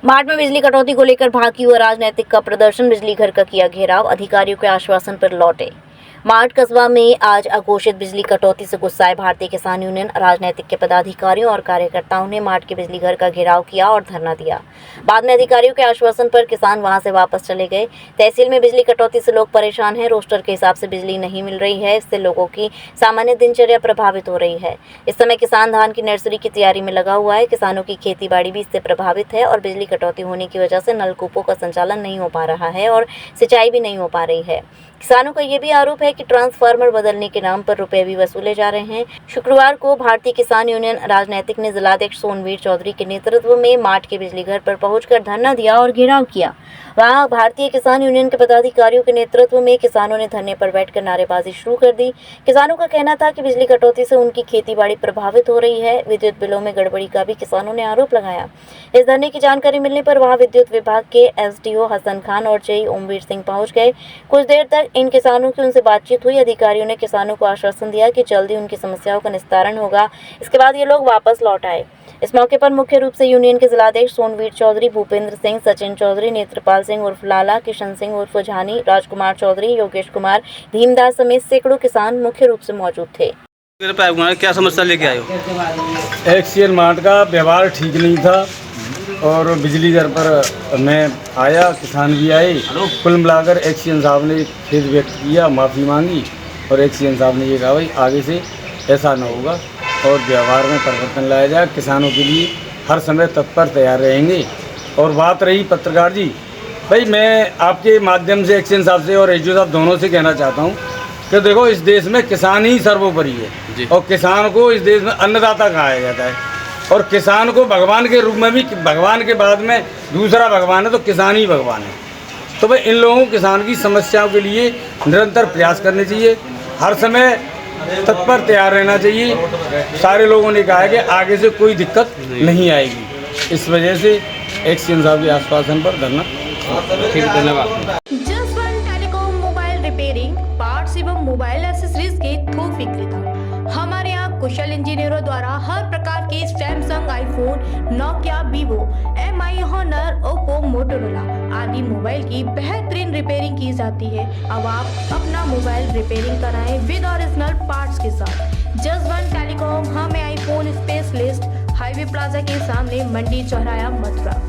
मार्च में बिजली कटौती को लेकर भाकी हुआ राजनीतिक का प्रदर्शन, बिजली घर का किया घेराव, अधिकारियों के आश्वासन पर लौटे। मार्च कस्बा में आज अघोषित बिजली कटौती से गुस्साए भारतीय किसान यूनियन, राजनीतिक के पदाधिकारियों और कार्यकर्ताओं ने मार्च के बिजली घर का घेराव किया और धरना दिया। बाद में अधिकारियों के आश्वासन पर किसान वहां से वापस चले गए। तहसील में बिजली कटौती से लोग परेशान हैं, रोस्टर के हिसाब से बिजली नहीं मिल रही है, इससे लोगों की सामान्य दिनचर्या प्रभावित हो रही है। इस समय किसान धान की नर्सरी की तैयारी में लगा हुआ है। किसानों की खेती बाड़ी भी इससे प्रभावित है और बिजली कटौती होने की वजह से नलकूपों का संचालन नहीं हो पा रहा है और सिंचाई भी नहीं हो पा रही है। किसानों का ये भी आरोप है कि ट्रांसफार्मर बदलने के नाम पर रुपए भी वसूले जा रहे हैं। शुक्रवार को भारतीय किसान यूनियन राजनीतिक ने जिलाध्यक्ष सोनवीर चौधरी के नेतृत्व में मार्च के बिजली घर पर पहुंचकर धरना दिया और घेराव किया। वहां भारतीय किसान यूनियन के पदाधिकारियों के नेतृत्व में किसानों ने धरने पर बैठकर नारेबाजी शुरू कर दी। किसानों का कहना था कि बिजली कटौती से उनकी खेती बाड़ी प्रभावित हो रही है। विद्युत बिलों में गड़बड़ी का भी किसानों ने आरोप लगाया। इस धरने की जानकारी मिलने पर वहां विद्युत विभाग के एसडीओ हसन खान और जेई ओमवीर सिंह पहुंच गए। कुछ देर तक इन किसानों की उनसे बातचीत हुई। अधिकारियों ने किसानों को आश्वासन दिया कि जल्दी उनकी समस्याओं का निस्तारण होगा। इसके बाद ये लोग वापस लौट आए। इस मौके पर मुख्य रूप से यूनियन के जिलाध्यक्ष सोनवीर चौधरी, भूपेंद्र सिंह, सचिन चौधरी, नेत्रपाल सिंह उर्फ लाला, किशन सिंह उर्फ झानी, राजकुमार चौधरी, योगेश कुमार, धीमदास समेत सैकड़ों किसान मुख्य रूप से मौजूद थे। क्या समस्या लेके आए हो? एक्सीएन मार्ट का व्यवहार ठीक नहीं था और बिजली घर पर मैं आया, किसान भी आए। कुल मिलाकर एक्सीएन साहब ने खेद व्यक्त किया, माफ़ी मांगी और एक्सीएन साहब ने ये कहा भाई आगे से ऐसा न होगा और व्यवहार में परिवर्तन लाया जाए। किसानों के लिए हर समय तत्पर तैयार रहेंगे। और बात रही पत्रकार जी, भाई मैं आपके माध्यम से एक्सीएन साहब से और एसडीओ साहब दोनों से कहना चाहता हूँ कि देखो इस देश में किसान ही सर्वोपरि है और किसान को इस देश में अन्नदाता कहा जाता है और किसान को भगवान के रूप में भी, भगवान के बाद में दूसरा भगवान है तो किसान ही भगवान है। तो भाई इन लोगों को किसान की समस्याओं के लिए निरंतर प्रयास करने चाहिए, हर समय तत्पर तैयार रहना चाहिए। सारे लोगों ने कहा है कि आगे से कोई दिक्कत नहीं आएगी। इस वजह से एक्सीएन साहब के आश्वासन पर धरना। ठीक है, धन्यवाद। टेलीकॉम मोबाइल रिपेयरिंग, पार्ट्स एवं मोबाइल एक्सेसरीज के थोक विक्रेता। हमारे यहाँ कुशल इंजीनियरों द्वारा हर प्रकार के Samsung, iPhone, Nokia, Vivo, Mi, Honor, Oppo, Motorola आदि मोबाइल की बेहतरीन रिपेयरिंग की जाती है। अब आप अपना मोबाइल रिपेयरिंग कराएं विद ओरिजिनल पार्ट्स के साथ। जसवंत टेलीकॉम, हमें आईफोन स्पेशलिस्ट, हाईवे प्लाजा के सामने, मंडी चौराया, मथुरा।